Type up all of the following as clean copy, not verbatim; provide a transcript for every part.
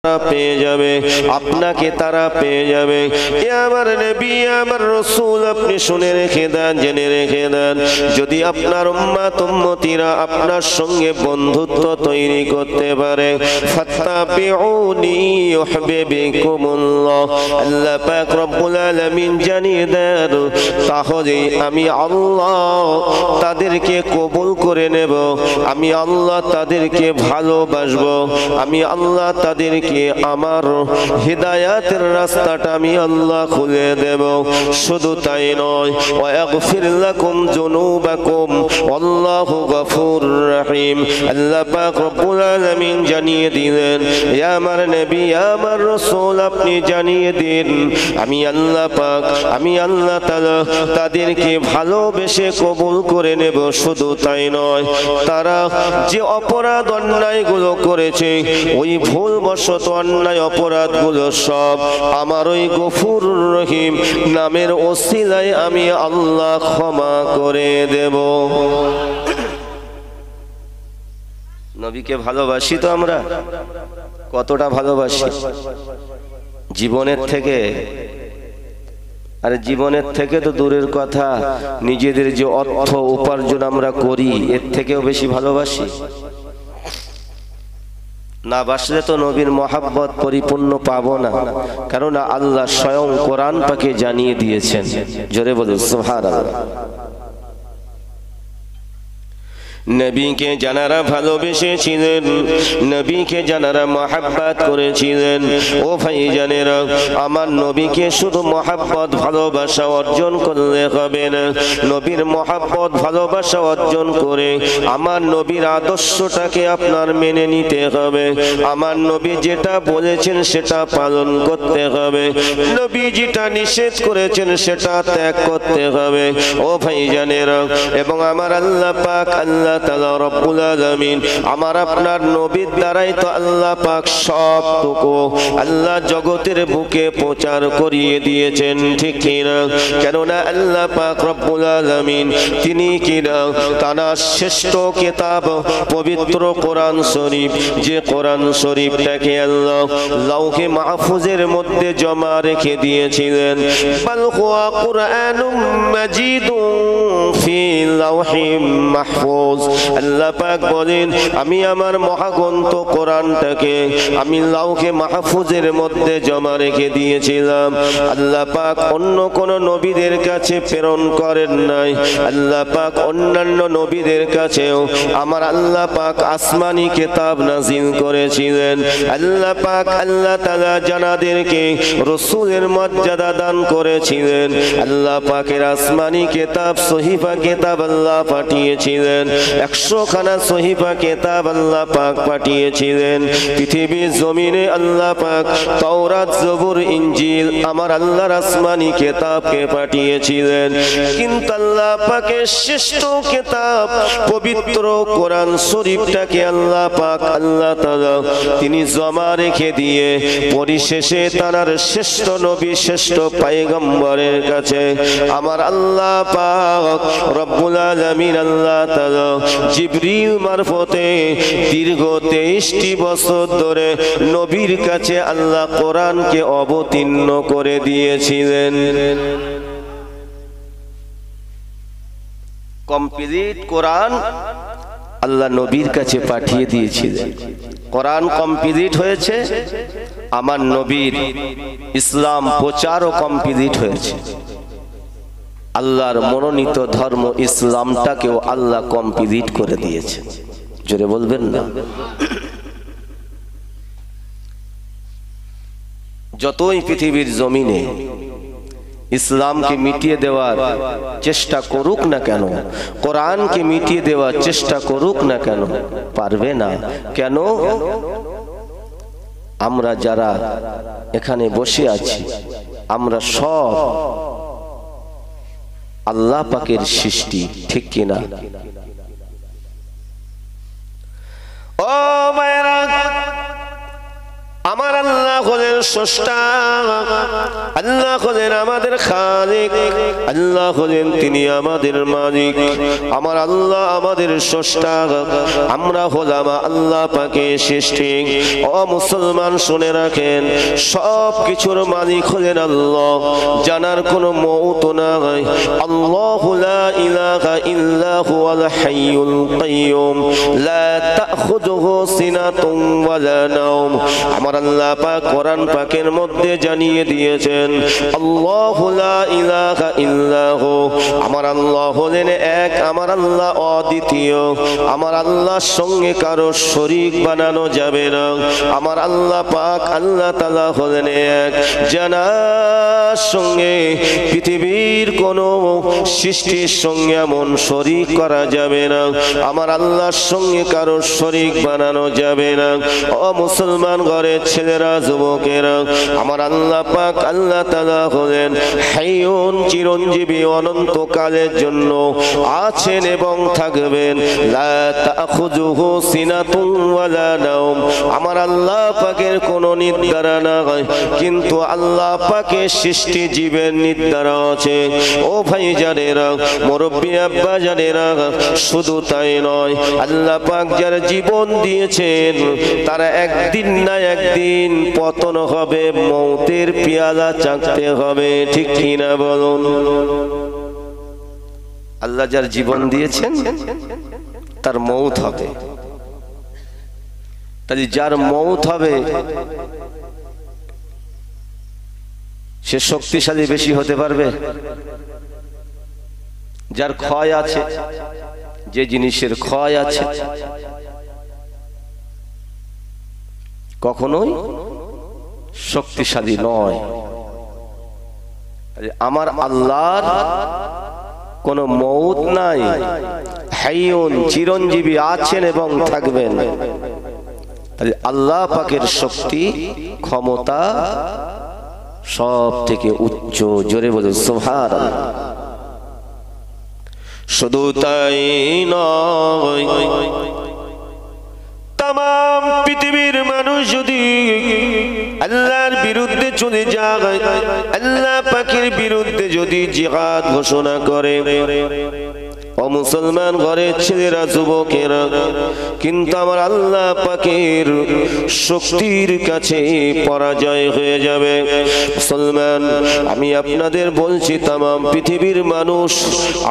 পেয়ে যাবে, আপনাকে তারা পেয়ে যাবে। এ আমার নবী, আমার রাসূল, আপনি শুনে রেখে দেন, জেনে রেখে দেন, যদি আপনার উম্মত উম্মতিরা আপনার সঙ্গে বন্ধুত্ব তৈরি করতে পারে, ফাত্তাবিউনি ইউহিব্বুকুমুল্লাহ, আল্লাহ পাক রব্বুল আলামিন জানিয়ে দেন, তাহলে আমি আল্লাহ তাদেরকে কবুল করে নেব, আমি আল্লাহ তাদেরকে ভালোবাসবো, আমি আল্লাহ তাদেরকে আমার হিদায়াতের রাস্তাটা আমি আল্লাহ খুলে দেব। শুধু তাই নয়, ওয়াগফির লাকুম যুনুবাকুম আল্লাহু গফুর রহিম। আল্লাহ পাক রব্বুল আলামিন জানিয়ে দিলেন, ইয়া আমার নবী, ইয়া আমার রাসূল, আপনি জানিয়ে দিন, আমি আল্লাহ পাক, আমি আল্লাহ তাআলা তাদেরকে ভালোবেসে কবুল করে নেব। শুধু তাই নয়, তারা যে অপরাধ অন্যায়গুলো করেছে, ওই ভুলবশত অন্যায় অপরাধগুলো সব আমার ওই গফুর রহিম নামের ওসিলায় আমি আল্লাহ ক্ষমা করে দেব। নবীকে ভালোবাসি তো আমরা, কতটা ভালোবাসি জীবনের থেকে, আর জীবনের থেকে তো দূরের কথা, নিজেদের যে অর্থ উপার্জন আমরা করি, এর থেকেও বেশি ভালোবাসি। না বাসলে তো নবীর মহাব্বত পরিপূর্ণ পাবো না, কারণ আল্লাহ স্বয়ং কোরআন পাকে জানিয়ে দিয়েছেন। জোরে বলুন সুবহানাল্লাহ। নবীকে যারা ভালোবেসেছিলেন, নবীকে যারা মহাব্বত করেছিলেন, ও ভাইজানেরা, আমার নবীকে শুধু মহাব্বত ভালোবাসা অর্জন করলে হবে না, নবীর মহাব্বত ভালোবাসা অর্জন করে আমার নবীর আদর্শটাকে আপনার মেনে নিতে হবে। আমার নবী যেটা বলেছেন সেটা পালন করতে হবে, নবী যেটা নিষেধ করেছেন সেটা ত্যাগ করতে হবে। ও ভাইজানেরা, এবং আমার আল্লাহ পাক, আল্লাহ তাআলা রব্বুল আলামিন আমার আপনার নবীর দ্বারাই তো আল্লাহ পাক সবটুকু আল্লাহ জগতের বুকে প্রচার করিয়ে দিয়েছেন, ঠিক কিনা? কেননা আল্লাহ পাক রব্বুল আলামিন তিনি কিনা তার শ্রেষ্ঠ কিতাব পবিত্র কোরআন শরীফ, যে কোরআন শরীফটাকে আল্লাহ লাউহে মাহফুজের মধ্যে জমা রেখে দিয়েছিলেন, বাল হুয়া কুরআনুম মাজিদুন ফি লাউহিম মাহফুজ। আল্লাহ পাক বলেন, আমি আমার মহাগ্রন্থ কোরআনটাকে আমি লাউহে মাহফুজের মধ্যে জমা রেখে দিয়েছিলাম। আল্লাহ পাক অন্য কোন নবীদের কাছে প্রেরণ করেন নাই, আল্লাহ পাক অন্যান্য নবীদের কাছেও আমার আল্লাহ পাক আসমানি কিতাব নাজিল করেছিলেন। আল্লাহ পাক আল্লাহ তাআলা জানাদেরকে রাসূলের মর্যাদা দান করেছিলেন। আল্লাহ পাকের আসমানি কিতাব সহিফা কিতাব আল্লাহ পাঠিয়েছিলেন, 100 খানা সহিফা কিতাব আল্লাহ পাক পাঠিয়েছিলেন। পৃথিবীর জমিনে আল্লাহ পাক তাওরাত, জবুর, ইনজিল আমার আল্লাহর আসমানি কিতাবকে পাঠিয়েছিলেন। কিন্তু আল্লাহ পাকের শ্রেষ্ঠ কিতাব পবিত্র কোরআন শরীফটাকে আল্লাহ পাক আল্লাহ তাআলা তিনি জমা রেখে দিয়ে পরিশেষে তার শ্রেষ্ঠ নবী, শ্রেষ্ঠ পয়গম্বরের কাছে আমার আল্লাহ পাক রব্বুল আলামিন আল্লাহ তাআলা জিবরিল মারফতে দীর্ঘ 23টি বছর ধরে নবীর কাছে আল্লাহ কোরআনকে অবতীর্ণ করে দিয়েছিলেন। কমপ্লিট কোরআন আল্লাহ নবীর কাছে পাঠিয়ে দিয়েছিলেন। কোরআন কমপ্লিট হয়েছে, আমার নবীর ইসলাম প্রচারও কমপ্লিট হয়েছে। আল্লাহর মনোনীত ধর্ম ইসলামটাকেও আল্লাহ কমপ্লিট করে দিয়েছে। জোরে বলবেন না? যতই পৃথিবীর জমিনে ইসলামকে মিটিয়ে দেওয়ার চেষ্টা করুক না কেন, কোরআনকে মিটিয়ে দেওয়ার চেষ্টা করুক না কেন, পারবে না। কেন? আমরা যারা এখানে বসে আছি, আমরা সব আল্লাহ পাকের সৃষ্টি, ঠিক কিনা? ও ভাইরা, আমার আল্লাহ হলেন স্রষ্টা, আল্লাহ হলেন আমাদের খালিক, আল্লাহ হলেন তিনি আমাদের মালিক। আমার আল্লাহ আমাদের স্রষ্টা, আমরা হলাম আল্লাহ পাকের সৃষ্টি। ও মুসলমান শুনে রাখেন, সব কিছুর মালিক হলেন আল্লাহ, জানার কোনো মওত নাই। আল্লাহু লা ইলাহা ইল্লা হুয়াল হাইয়ুল কাইয়ুম লা তাখুযুহু সিনাতুন ওয়ালা নাওম। আমার আল্লাহ পাক কোরআন পাকের মধ্যে জানিয়ে দিয়েছেন, আল্লাহু লা ইলাহা ইল্লা হু, আমার আল্লাহ হলেন এক, আমার আল্লাহ অদ্বিতীয়, আমার আল্লাহর সঙ্গে কারো শরীক বানানো যাবে না। আমার আল্লাহ পাক আল্লাহ তাআলা হলেন এক, জানার সঙ্গে পৃথিবীর কোনো সৃষ্টির সঙ্গে এমন শরীক করা যাবে না, আমার আল্লাহর সঙ্গে কারো শরীক বানানো যাবে না। ও মুসলমান ঘরের ছেলেরা, যুবকেরা, আমার আল্লাহ পাক আল্লাহ তাআলা হলেন হাইয়ুন, চিরঞ্জীবী, অনন্তকালের জন্য আছেন এবং থাকবেন। লা তাখুযুহু সিনাতুন ওয়ালা নাওম, আমার আল্লাহ পাকের কোনো নির্ধারা নাই, কিন্তু আল্লাহ পাকের সৃষ্টি জীবের নির্ধারা আছে। ও ভাই জানেরা, মুরব্বী আব্বা জানেরা, শুধু তাই নয়, আল্লাহ পাক যারা জীবন দিয়েছেন তারা একদিন না একদিন পতন হবে, মৌতের পেয়ালা চাখতে হবে, ঠিক কিনা বলুন? আল্লাহ যার জীবন দিয়েছেন তার মৌত হবে, তাই যার মৌত হবে সে শক্তিশালী বেশি হতে পারবে? যার ক্ষয় আছে, যে জিনিসের ক্ষয় আছে, কখনোই শক্তিশালী নয়। আমার আল্লাহর কোনো মৌত নাই, হাইয়ুন, চিরঞ্জীবী, আছেন এবং থাকবেন। আল্লাহ পাকের শক্তি, ক্ষমতা সব থেকে উচ্চ। জোরে বলুন সুবহানাল্লাহ। শুধু তাই নয়, তামাম পৃথিবীর মানুষ যদি আল্লাহর বিরুদ্ধে চলে যায়, আল্লাহ পাকের বিরুদ্ধে যদি জিহাদ ঘোষণা করে, ও মুসলমান ঘরের ছেলেরা, যুবকেরা, কিন্তু আমার আল্লাহ পাকের শক্তির কাছে পরাজয় হয়ে যাবে। মুসলমান, আমি আপনাদের বলছি, তামাম পৃথিবীর মানুষ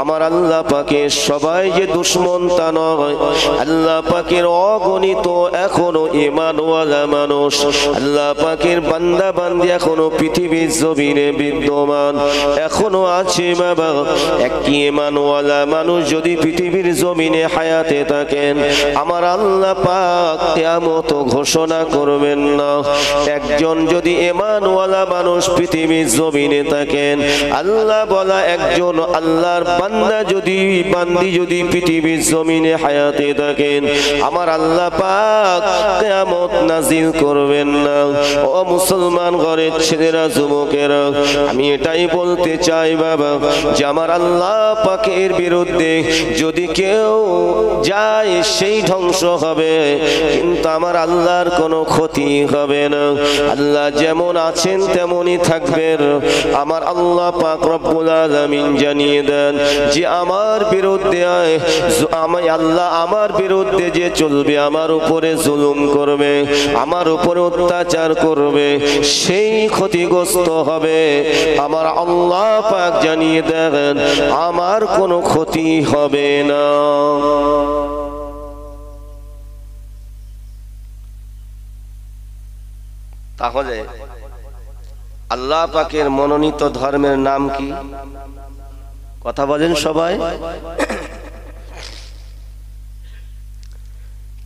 আমার আল্লাহ পাকের সবাই যে দুশমন তা নয়। আল্লাহ পাকের অগণিত এখনো ঈমানওয়ালা মানুষ, আল্লাহ পাকের বান্দা বান্দি এখনো পৃথিবীর জমিনে বিদ্যমান, এখনো আছে বাবা। একটি ঈমানওয়ালা মানুষ যদি পৃথিবীর জমিনে হায়াতে থাকেন, আমার আল্লাহ পাক কিয়ামত ঘোষণা করবেন না। একজন যদি ঈমানওয়ালা মানুষ পৃথিবীর জমিনে থাকেন, আল্লাহ বলা একজন আল্লাহর বান্দা যদি, বান্দি যদি পৃথিবীর জমিনে হায়াতে থাকেন, আমার আল্লাহ পাক কিয়ামত নাজিল করবেন না। ও মুসলমান ঘরের ছেলেরা, যুবকেরা, আমি এটাই বলতে চাই বাবা, যে আমার আল্লাহ পাকের বিরুদ্ধে যদি কেউ যায় সেই ধ্বংস হবে, কিন্তু আমার আল্লাহর কোনো ক্ষতি হবে না। আল্লাহ যেমন আছেন তেমনই থাকবেন। আমার আল্লাহ পাক রব্বুল আলামিন জানিয়ে দেন যে আমার বিরুদ্ধে, আমি আল্লাহ আমার বিরুদ্ধে যে চলবে, আমার উপরে জুলুম করবে, আমার উপরে অত্যাচার করবে, সেই ক্ষতিগ্রস্ত হবে। আমার আল্লাহ পাক জানিয়ে দেন আমার কোনো ক্ষতি হবে না। তাহলে আল্লাহ পাকের মনোনীত ধর্মের নাম কি? কথা বলেন সবাই।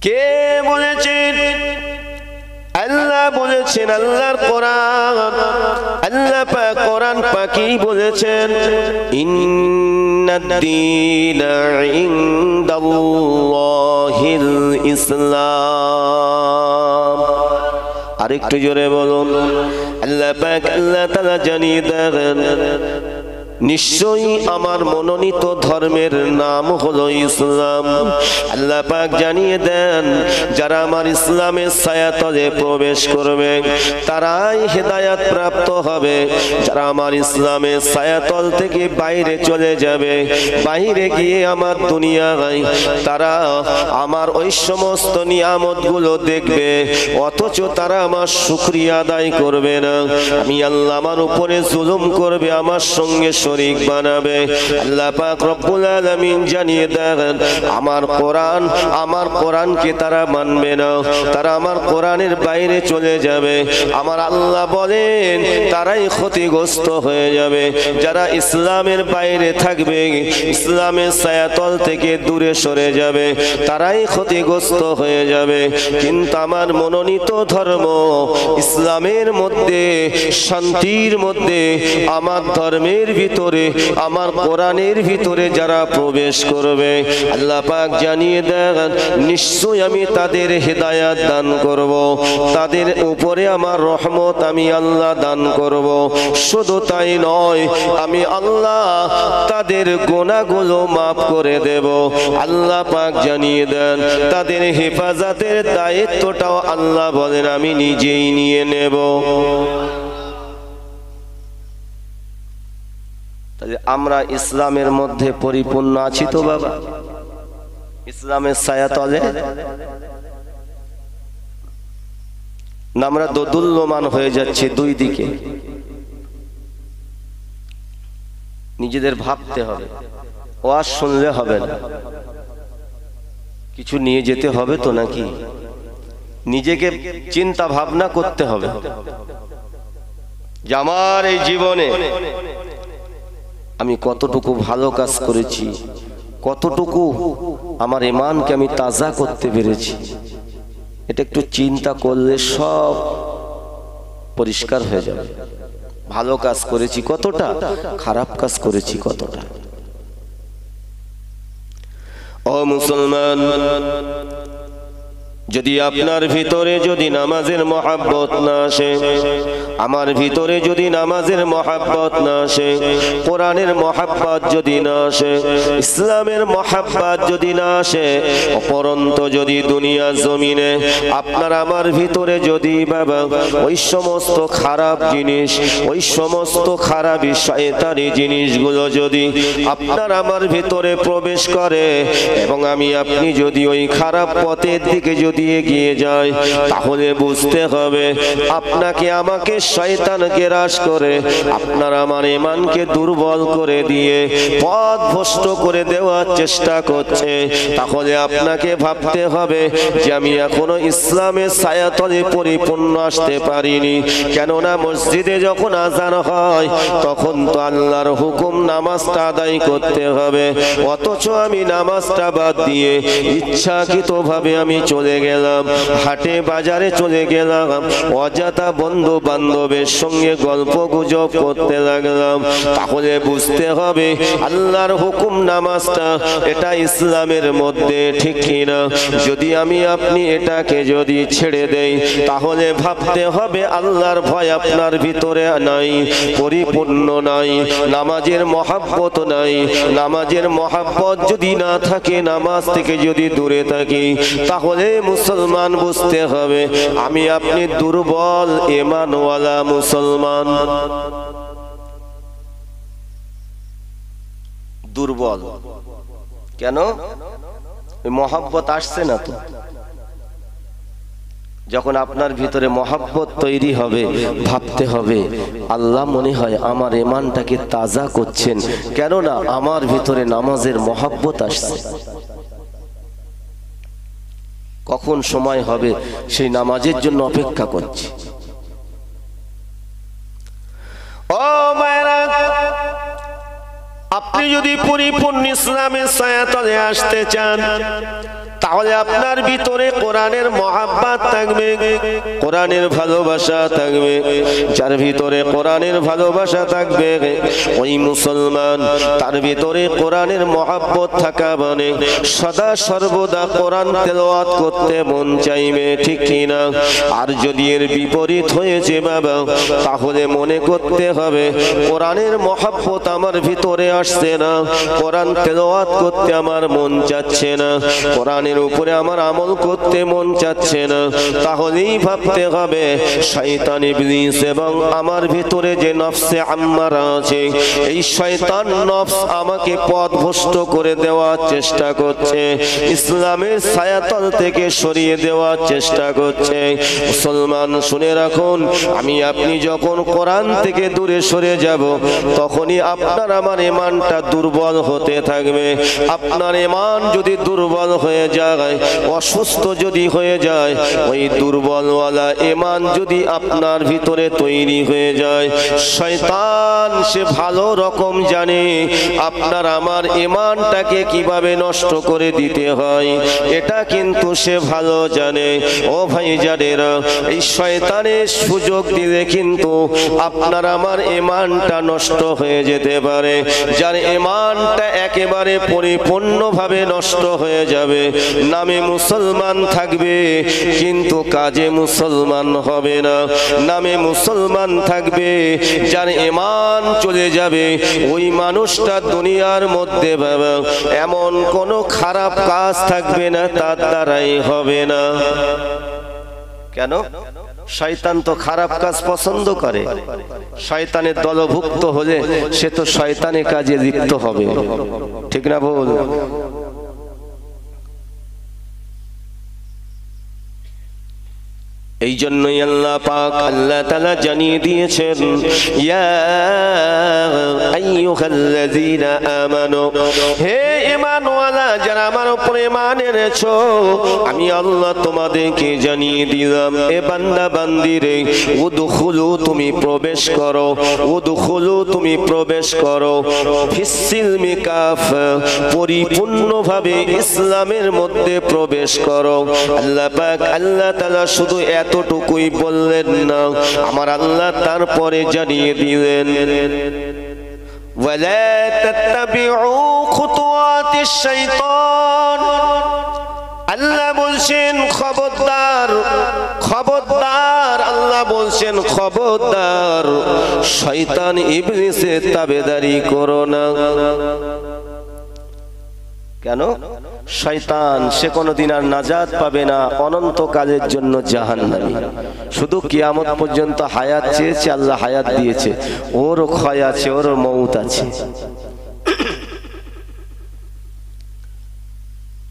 কে বলেছেন? আল্লাহ বলেছেন, আল্লাহর কোরআন, আল্লাহ পাক কোরআন পাকই বলেছেন, ইন্নাদ-দীনা ইনদাল্লাহিল ইসলাম। আরেকটু জোরে বলুন। আল্লাহ পাক আল্লাহ তাআলা জানিয়ে দেন, নিশ্চয়ই আমার মনোনীত ধর্মের নাম হলো ইসলাম। আল্লাহ পাক জানিয়ে দেন, যারা আমার ইসলামের ছায়াতলে প্রবেশ করবে তারাই হেদায়াত প্রাপ্ত হবে। যারা আমার ইসলামের ছায়াতল থেকে বাইরে চলে যাবে, বাইরে গিয়ে আমার দুনিয়ায় তারা আমার ওই সমস্ত নিয়ামতগুলো দেখবে, অথচ তারা আমার শুকরিয়া আদায় করবে না। আমি আল্লাহ আমার উপরে জুলুম করবে, আমার সঙ্গে শরীক বানাবে। আল্লাহ পাক রব্বুল আলামিন জানিয়ে দেন, আমার কোরআনকে তারা মানবে না, তারা আমার কোরআনের বাইরে চলে যাবে। আমার আল্লাহ বলেন তারাই ক্ষতিগ্রস্ত হয়ে যাবে। যারা ইসলামের বাইরে থাকবে, ইসলামের ছায়াতল থেকে দূরে সরে যাবে, তারাই ক্ষতিগ্রস্ত হয়ে যাবে। কিন্তু আমার মনোনীত ধর্ম ইসলামের মধ্যে, শান্তির মধ্যে, আমার ধর্মের ভিতরে, আমার কোরআনের ভিতরে যারা প্রবেশ করবে, আল্লাহ পাক জানিয়ে দেন, নিশ্চয়ই আমি তাদের হেদায়াত দান করব, তাদের উপরে আমার রহমত আমি আল্লাহ দান করব। শুধু তাই নয়, আমি আল্লাহ তাদের গুনাহগুলো মাফ করে দেব। আল্লাহ পাক জানিয়ে দেন, তাদের হেফাজতের দায়িত্বটাও আল্লাহ বলেন আমি নিজেই নিয়ে নেব। তাহলে আমরা ইসলামের মধ্যে পরিপূর্ণ আছি তো বাবা? ইসলামের ছায়াতলে না আমরা দোদুল্যমান হয়ে যাচ্ছি দুই দিকে? নিজেদের ভাবতে হবে, ওয়াজ শুনলে হবে না, কিছু নিয়ে যেতে হবে তো নাকি? নিজেকে চিন্তা ভাবনা করতে হবে যে আমার এই জীবনে আমি কতটুকু ভালো কাজ করেছি, কতটুকু আমার ঈমানকে আমি তাজা করতে পেরেছি। এটা একটু চিন্তা করলে সব পরিষ্কার হয়ে যাবে। ভালো কাজ করেছি কতটা, খারাপ কাজ করেছি কতটা। ও মুসলমান, যদি আপনার ভিতরে যদি নামাজের মহাব্বত না আসে, আমার ভিতরে যদি নামাজের মহাব্বত না আসে, কোরআনের মহাব্বত যদি না আসে, ইসলামের মহাব্বত যদি না আসে, অপরন্ত যদি দুনিয়া জমিনে আপনার আমার ভিতরে যদি বাবা ওই সমস্ত খারাপ জিনিস, ওই সমস্ত খারাপ শয়তানি জিনিসগুলো যদি আপনার আমার ভিতরে প্রবেশ করে এবং আমি আপনি যদি ওই খারাপ পথের দিকে যদি এগিয়ে যায়, তাহলে বুঝতে হবে আপনাকে আমাকে শয়তান গ্রাস করে আপনার আমার ঈমানকে দুর্বল করে দিয়ে পথ ভ্রষ্ট করে দেওয়ার চেষ্টা করছে। তাহলে আপনাকে ভাবতে হবে যে আমি এখনো ইসলামের ছায়াতলে পরিপূর্ণ আসতে পারিনি। কেননা মসজিদে যখন আযান হয় তখন তো আল্লাহর হুকুম নামাজটা আদায় করতে হবে, অথচ আমি নামাজটা বাদ দিয়ে ইচ্ছাকৃতভাবে আমি চলে গেলাম, হাটে বাজারে চলে গেলাম, অযথা বন্ধু বান্ধবের সঙ্গে গল্প গুজব করতে লাগলাম। তাহলে বুঝতে হবে আল্লাহর হুকুম নামাজটা এটা ইসলামের মধ্যে ঠিক কিনা। যদি আমি আপনি এটাকে যদি ছেড়ে দেই, তাহলে ভাবতে হবে আল্লাহর ভয় আপনার ভিতরে নাই, পরিপূর্ণ নাই, নামাজের মহাব্বত নাই। নামাজের মহাব্বত যদি না থাকে, নামাজ থেকে যদি দূরে থাকি, তাহলে মুসলমান বুঝতে হবে আমি আপনি দুর্বল ঈমানওয়ালা মুসলমান। দুর্বল কেন? মহাব্বত আসছে না তো। যখন আপনার ভিতরে মহাব্বত তৈরি হবে, ভাবতে হবে আল্লাহ মনে হয় আমার ঈমানটাকে তাজা করছেন, কেননা আমার ভিতরে নামাজের মহাব্বত আসছে। কখন সময় হবে সেই নামাজের জন্য অপেক্ষা করছি। ও মায়েরা, আপনি যদি পরিপূর্ণ ইসলামের ছায়াতলে আসতে চান, তাহলে আপনার ভিতরে কোরআনের মহাব্বত থাকবে, কোরআনের ভালোবাসা থাকবে। যার ভিতরে কোরআনের ভালোবাসা থাকবে ওই মুসলমান, তার ভিতরে কোরআনের মহাব্বত থাকা মানে সদা সর্বদা কোরআন তেলাওয়াত করতে মন চাইবে, ঠিক কিনা? আর যদি এর বিপরীত হয়েছে বাবা, তাহলে মনে করতে হবে কোরআনের মহাব্বত আমার ভিতরে আসছে না, কোরআন তেলাওয়াত করতে আমার মন চাচ্ছে না, কোরআনের উপরে আমার আমল করতে মন চাচ্ছে না। তাহলেই ভাবতে হবে শয়তান ইবলিস এবং আমার ভিতরে যে নফসে আম্মারা আছে, এই শয়তান নফস আমাকে পথভ্রষ্ট করে দেওয়ার চেষ্টা করছে, ইসলামের ছায়াতল থেকে সরিয়ে দেওয়ার চেষ্টা করছে। মুসলমান শুনে রাখুন, আমি আপনি যখন কোরআন থেকে দূরে সরে যাব, তখনই আপনার আমার ঈমানটা দুর্বল হতে থাকবে। আপনার ঈমান যদি দুর্বল হয়ে যায়, অসুস্থ যদি হয়ে যায়, ওই দুর্বলওয়ালা ঈমান যদি আপনার ভিতরে তৈরি হয়ে যায়, শয়তান সে ভালো রকম জানে আপনার আমার ঈমানটাকে কিভাবে নষ্ট করে দিতে হয়, এটা কিন্তু সে ভালো জানে। ও ভাই জানেরা, এই শয়তানের সুযোগ দিলে কিন্তু আপনার আমার ঈমানটা নষ্ট হয়ে যেতে পারে। যার ঈমানটা একেবারে পরিপূর্ণভাবে নষ্ট হয়ে যাবে, নামে মুসলমান থাকবে কিন্তু কাজে মুসলমান হবে না। নামে মুসলমান থাকবে, যার ঈমান চলে যাবে, ওই মানুষটা দুনিয়ার মধ্যে বাবা এমন কোনো খারাপ কাজ থাকবে না, তার দ্বারাই হবে না। কেন? শয়তান তো খারাপ কাজ পছন্দ করে। শয়তানের দলভুক্ত হলে সে তো শয়তানের কাজে লিপ্ত হবে, ঠিক না বল? এই জন্যই আল্লাহ পাক আল্লাহ তাআলা জানিয়ে দিয়েছেন, ইয়া আইয়ুহাল্লাযীনা আমানু, হে ঈমানওয়ালা যারা আমার উপরে ঈমান এনেছো, আমি আল্লাহ তোমাদেরকে জানিয়ে দিলাম, এ বান্দা বান্দিরে, উদখুলু তুমি প্রবেশ করো, উদখুলু তুমি প্রবেশ করো, ফিসসিলমি কাফা পরিপূর্ণভাবে ইসলামের মধ্যে প্রবেশ করো। আল্লাহ পাক আল্লাহ তাআলা শুধু এতটুকুই বললেন না, আমার আল্লাহ তারপরে জানিয়ে দিলেন, ওয়ালা তাত্তাবিউ খুতুওয়াতিশ শাইতান। আল্লাহ বলছেন খবরদার, খবরদার, আল্লাহ বলছেন খবরদার, শয়তান ইবলিসের তাবেদারি করো না। কেন? শয়তান সে কোনোদিন আর নাজাত পাবে না, অনন্তকালের জন্য জাহান্নামী। শুধু কিয়ামত পর্যন্ত হায়াত চেয়েছে, আল্লাহ হায়াত দিয়েছে, ওরও ক্ষয় আছে, ওরও মউত আছে,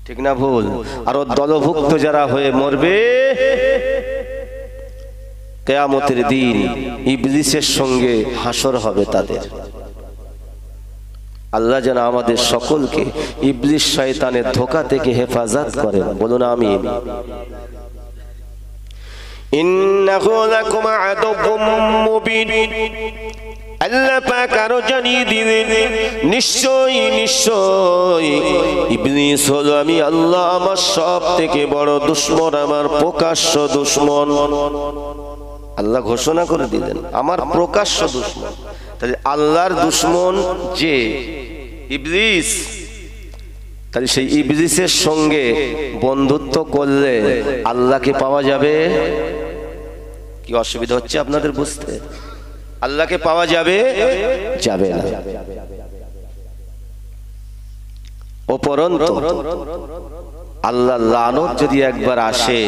ঠিক না ভুল? আর ওর দলভুক্ত যারা হয়ে মরবে কিয়ামতের দিন, ইবলিসের সঙ্গে হাসর হবে তাদের। আল্লাহ যেন আমাদের সকলকে ইবলিস শয়তানের ধোঁকা থেকে হেফাজত করেন, বলুন আমিন। ইন্নাহু লাকুম আদুউম মুবিন। আল্লাহ পাক আরো জানিয়ে দিলেন, নিশ্চয়ই নিশ্চয়ই ইবলিস হলো আমি আল্লাহ আমার সব থেকে বড় দুশমন, আমার প্রকাশ্য দুশমন। আল্লাহ ঘোষণা করে দিলেন আমার প্রকাশ্য দুশমন। তাহলে আল্লাহর দুশমন যে ইবলিস, তাহলে সেই ইবলিসের সঙ্গে বন্ধুত্ব করলে আল্লাহকে পাওয়া যাবে? কি অসুবিধা হচ্ছে আপনাদের বুঝতে? আল্লাহকে পাওয়া যাবে? যাবে না। উপরন্তু আল্লাহর লানত যদি একবার আসে,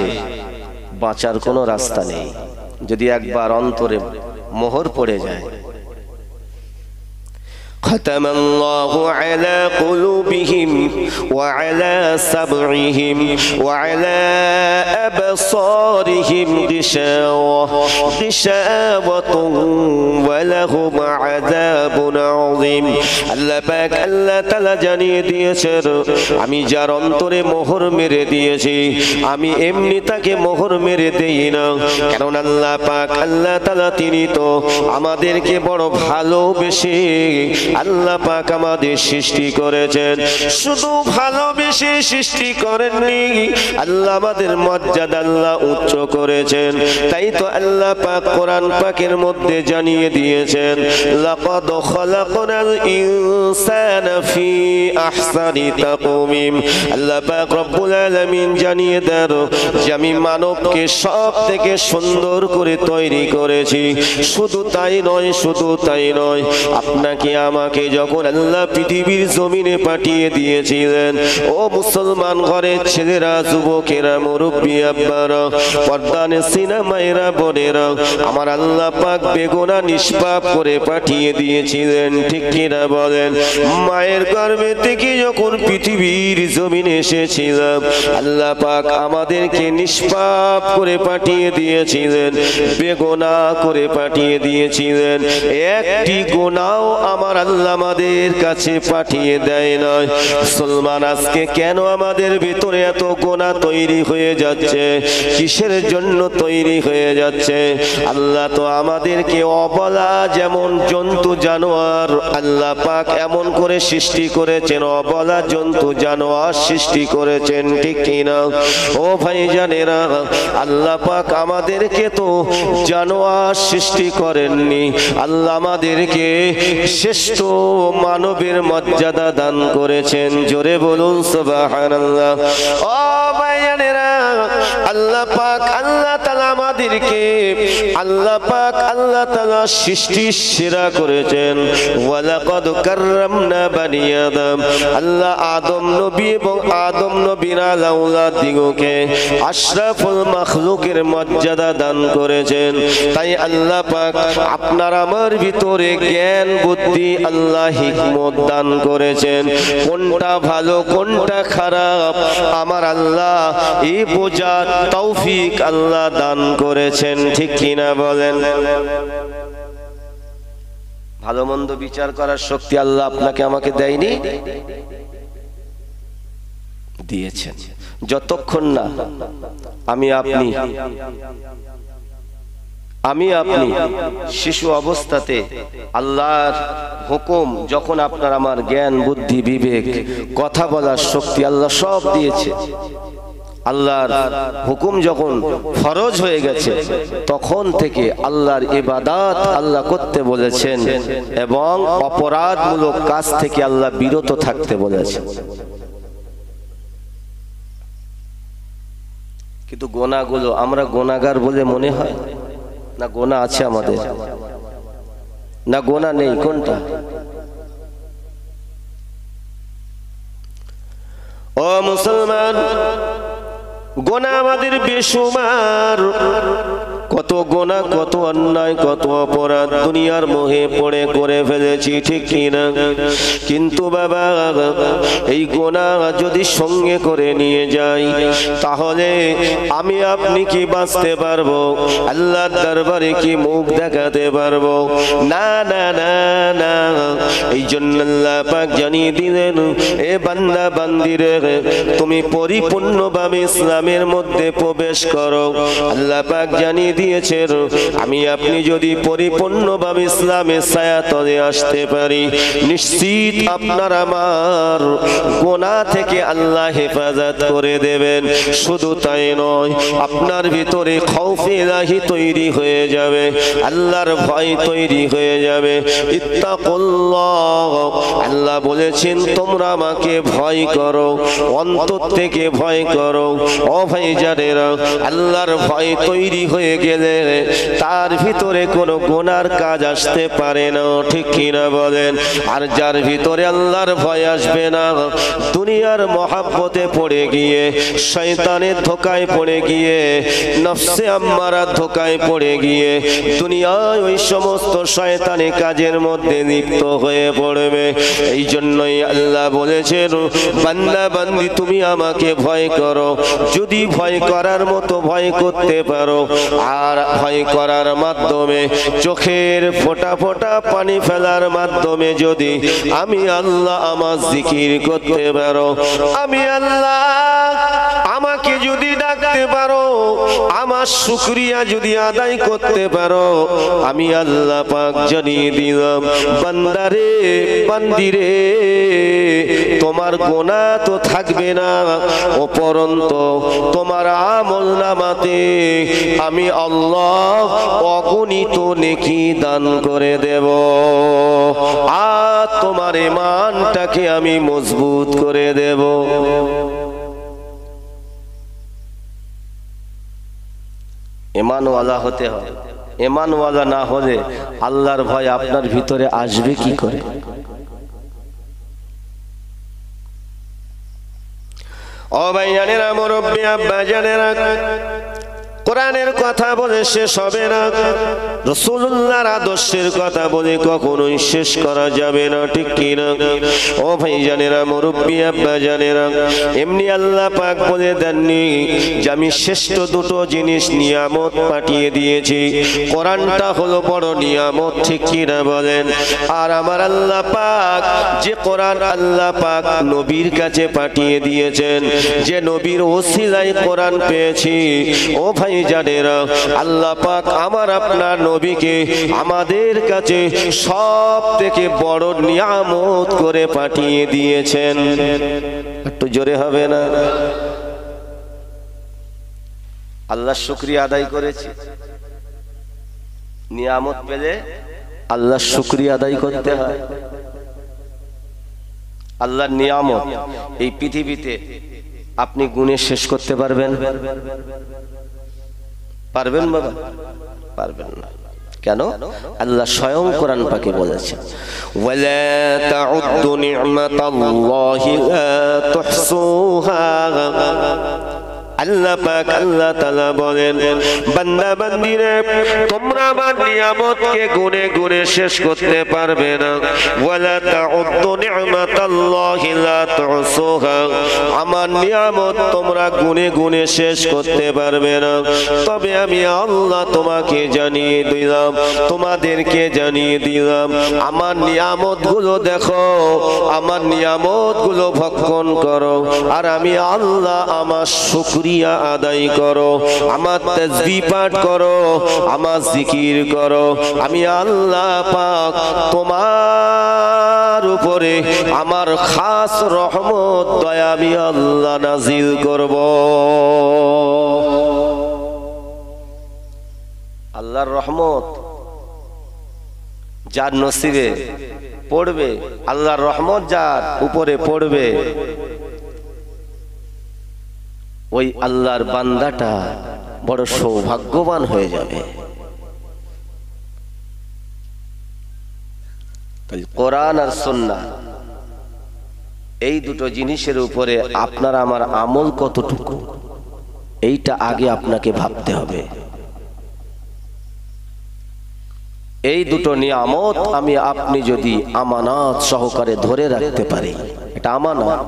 বাঁচার কোনো রাস্তা নেই। যদি একবার অন্তরে মোহর পড়ে যায়, ختم الله على قلوبهم وعلى سمعهم وعلى أبصارهم غشاوة ولهم عذاب عظيم। আল্লাহ পাক আল্লাহ তাআলা জানিয়ে দিয়েছেন, আমি যার অন্তরে মোহর মেরে দিয়েছি, আমি এমনি তাকে মোহর মেরে দেই না। কারণ আল্লাহ পাক আল্লাহ তাআলা তিনি তো আমাদেরকে বড় ভালোবেসে আল্লাহ পাক আমাদের সৃষ্টি করেছেন, শুধু ভালোবেসে সৃষ্টি করেননি, আল্লাহ আমাদের মর্যাদা আল্লাহ উচ্চ করেছেন। তাই তো আল্লাহ পাক কোরআন পাকের মধ্যে জানিয়ে দিয়েছেন, লাকাদ খালাকনাল ইনসানা ফি আহসানি তাকওয়িম। আল্লাহ পাক রব্বুল আলামিন জানিয়ে দেন যে আমি মানবকে সব থেকে সুন্দর করে তৈরি করেছি। শুধু তাই নয়, শুধু তাই নয়, আপনাকে আমাকে যখন আল্লাহ পৃথিবীর জমিনে পাঠিয়ে দিয়েছিলেন, ও মুসলমান ঘরের ছেলেরা, যুবকেরা, মুরব্বী আব্বারা, পর্দানে সিনেমায়েরা, বোনেরা, আমার আল্লাহ পাক বেগুনা নিষ্পাপ করে পাঠিয়ে দিয়েছিলেন, ঠিক কিনা বলেন? মায়ের গর্ভে থেকে যখন পৃথিবীর জমিনে এসেছিলাম, আল্লাহ পাক আমাদেরকে নিষ্পাপ করে পাঠিয়ে দিয়েছিলেন, বেগুনা করে পাঠিয়ে দিয়েছিলেন। একটি গুনাহও আমার আল্লাহ আমাদের কাছে পাঠিয়ে দেয় নয়। মুসলমান, আজকে কেন আমাদের ভিতরে এত গুনাহ তৈরি হয়ে যাচ্ছে? কিসের জন্য তৈরি হয়ে যাচ্ছে? আল্লাহ তো আমাদেরকে অবলা, যেমন জন্তু জানোয়ার আল্লাহ পাক এমন করে সৃষ্টি করেছেন, অবলা জন্তু জানোয়ার সৃষ্টি করেছেন, ঠিক কিনা? ও ভাইজানেরা, আল্লাহ পাক আমাদেরকে তো জানোয়ার সৃষ্টি করেননি, আল্লাহ আমাদেরকে শ্রেষ্ঠ মানবের মর্যাদা দান করেছেন। জোরে বলুন সুবহানাল্লাহ। ও ভাইজানেরা, আল্লাহ পাক আল্লাহ তাআলা আমাদেরকে, আল্লাহ পাক আল্লাহ তাআলা সৃষ্টির সেরা করেছেন। ওয়ালাকাদ কাররামনা বানি আদম। আল্লাহ আদম নবী এবং আদম নবীর আওলাদ দিগকে আশরাফুল মাখলুকের মর্যাদা দান করেছেন। তাই আল্লাহ পাক আপনার আমার ভিতরে জ্ঞান বুদ্ধি আল্লাহ হিকমত দান করেছেন। কোনটা ভালো কোনটা খারাপ আমার আল্লাহ এই বোঝার তৌফিক আল্লাহ দান করেছেন, ঠিক কিনা বলেন? ভালো মন্দ বিচার করার শক্তি আল্লাহ আপনাকে আমাকে দেয়নি? দিয়েছেন। যতক্ষণ না আমি আপনি শিশু অবস্থাতে আল্লাহর হুকুম, যখন আপনার আমার জ্ঞান বুদ্ধি বিবেক কথা বলার শক্তি আল্লাহ সব দিয়েছে, আল্লাহর হুকুম যখন ফরজ হয়ে গেছে, তখন থেকে আল্লাহর ইবাদত আল্লাহ করতে বলেছেন এবং অপরাধমূলক কাজ থেকে আল্লাহ বিরত থাকতে বলেছেন। কিন্তু গোনাগুলো আমরা গোনাগার বলে মনে হয় না? গোনা আছে আমাদের, না গোনা নেই? কোনটা? ও মুসলমান, গোনা আমাদের বেশুমার। কত গোনা, কত অন্যায়, কত অপরাধ দুনিয়ার মোহে পড়ে করে ফেলেছি, ঠিক কিনা? কিন্তু বাবা, এই গোনা যদি সঙ্গে করে নিয়ে যাই, তাহলে আমি আপনি কি বাঁচতে পারবো? আল্লাহর দরবারে কি মুখ দেখাতে পারবো? না না না না। এই জন্য আল্লাহ পাক জানিয়ে দিলেন, এ বান্দা বান্দিরে, তুমি পরিপূর্ণভাবে ইসলামের মধ্যে প্রবেশ করো। আল্লাহ পাক জানিয়ে দিয়েছেন, আমি আপনি যদি পরিপূর্ণভাবে ইসলামের ছায়াতলে আসতে পারি, নিশ্চিত আপনার আমার গোনা থেকে আল্লাহ হেফাজত করে দেবেন। শুধু তাই নয়, আপনার ভিতরে খৌফে ইলাহি তৈরি হয়ে যাবে, আল্লাহর ভয় তৈরি হয়ে যাবে। ইত্তাকুল্লাহ, আল্লাহ বলেছেন তোমরা আমাকে ভয় করো, অন্তর থেকে ভয় করো। ও ভাইজানেরা, আল্লাহর ভয় তৈরি হয়ে গেলে তার ভিতরে কোনো গুনার কাজ আসতে পারে না, ঠিক কিনা বলেন? আর যার ভিতরে আল্লাহর ভয় আসবে না, দুনিয়ার মহাব্বতে পড়ে গিয়ে, শয়তানের ধোকায় পড়ে গিয়ে, নফসে আম্মারার ধোকায় পড়ে গিয়ে দুনিয়ায় ওই সমস্ত শয়তানি কাজের মধ্যে লিপ্ত হয়ে পড়বে। এই জন্যই আল্লাহ বলেছেন, বান্দা বান্দি তুমি আমাকে ভয় করো। যদি ভয় করার মতো ভয় করতে পারো, আর ভয় করার মাধ্যমে চোখের ফোঁটা ফোঁটা পানি ফেলার মাধ্যমে যদি আমি আল্লাহ আমার জিকির করতে পারো, আমি আল্লাহ আমাকে যদি ডাকতে পারো, আমার শুকরিয়া যদি আদায় করতে পারো, আমি আল্লাহ পাক জানিয়ে দিলাম বান্দারে বান্দিরে তোমার গুনাহ তো থাকবে না, উপরন্তু তোমার আমলনামাতে আমি আল্লাহ অগণিত নেকি দান করে দেব, আর তোমার ঈমানটাকে আমি মজবুত করে দেব। ঈমানওয়ালা হতে হবে। ঈমানওয়ালা না হলে আল্লাহর ভয় আপনার ভিতরে আসবে কি করে? ও ভাইজানেরা, মুরব্বী আব্বা জানেরা, কোরআনের কথা বলে শেষ হবে না, রাসূলুল্লাহর আদর্শের কথা বলে কখনোই শেষ করা যাবে না, ঠিক কি না? ও ভাইজানেরা, মুরব্বী আব্বা জানেরা, এমনি আল্লাহ পাক বলে দেননি যে আমি শ্রেষ্ঠ দুটো জিনিস নিয়ামত পাঠিয়ে দিয়েছি, কোরআনটা হলো বড় নিয়ামত, ঠিক কি না বলেন? আর আমার আল্লাহ পাক যে কোরআন আল্লাহ পাক নবীর কাছে পাঠিয়ে দিয়েছেন, যে নবীর ওসিলায় কোরআন পেয়েছি, ও ভাই জানেরা, আল্লাহ পাক আমার আপনার নবীকে আমাদের কাছে সব থেকে বড় নিয়ামত করে পাঠিয়ে দিয়েছেন। একটু জোরে হবে না? আল্লাহর শুকরিয়া আদায় করেছি, নিয়ামত পেলে আল্লাহর শুকরিয়া আদায় করতে হয়। আল্লাহর নিয়ামত এই পৃথিবীতে আপনি গুণে শেষ করতে পারবেন? পারবেন বাবা? পারবেন না। কেন? আল্লাহ স্বয়ং কোরআন পাকে বলেছেন, ওয়ালা তাউদ্দু নি'মাতাল্লাহি লা তুহসুহা। আল্লাহ পাক আল্লাহ তাআলা বলেন, বান্দা বান্দিরে তোমরা আমার নিয়ামতকে গুণে গুণে শেষ করতে পারবে না। ওয়ালা তাউদ্দু নি'মাতাল্লাহি লা তুহসুহা, আমার নিয়ামত তোমরা গুণে গুণে শেষ করতে পারবে না। তবে আমি আল্লাহ তোমাকে জানিয়ে দিলাম, তোমাদেরকে জানিয়ে দিলাম, আমার নিয়ামতগুলো দেখো, আমার নিয়ামতগুলো ভক্ষণ করো, আর আমি আল্লাহ আমার শুকরিয়া আদায় করো, আমার তাসবিহ পাঠ করো, আমার জিকির করো। আমি আল্লাহ পাক তোমার উপরে আমার খাস রহমত দয়া আমি আল্লাহ নাজিল করব। আল্লাহর রহমত যার নসিবে পড়বে, আল্লাহর রহমত যার উপরে পড়বে, ওই আল্লাহর বান্দাটা বড় সৌভাগ্যবান হয়ে যাবে। কোরআন আর সুন্নাহ এই দুটো জিনিসের উপরে আপনার আমার আমল কতটুকু, এইটা আগে আপনাকে ভাবতে হবে। এই দুটো নিয়ামত আমি আপনি যদি আমানত সহকারে ধরে রাখতে পারি, এটা আমানত।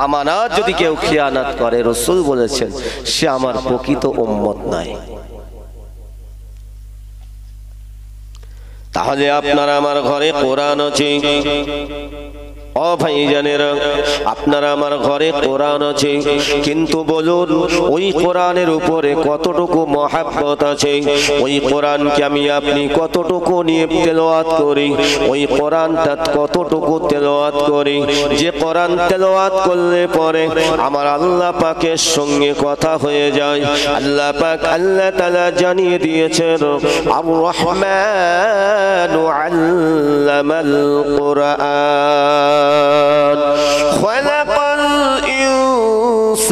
আমানত যদি কেউ খিয়ানত করে, রাসূল বলেছেন সে আমার প্রকৃত উম্মত নাই। তাহলে আপনার আমার ঘরে কোরআন আছে, ও ভাইজানেরা, আপনারা আমার ঘরে কোরআন আছে, কিন্তু বলুন ওই কোরআনের উপরে কতটুকু মহব্বত আছে? ওই কোরআনকে আমি আপনি কতটুকু নিয়ে তেলাওয়াত করি? ওই কোরআনটা কতটুকু তেলাওয়াত করি? যে কোরআন তেলাওয়াত করলে পরে আমার আল্লাহ পাকের সঙ্গে কথা হয়ে যায়। আল্লাহ পাক আল্লাহ তাআলা জানিয়ে দিয়েছেন, আর রহমানু আল্লামাল কোরআন خلق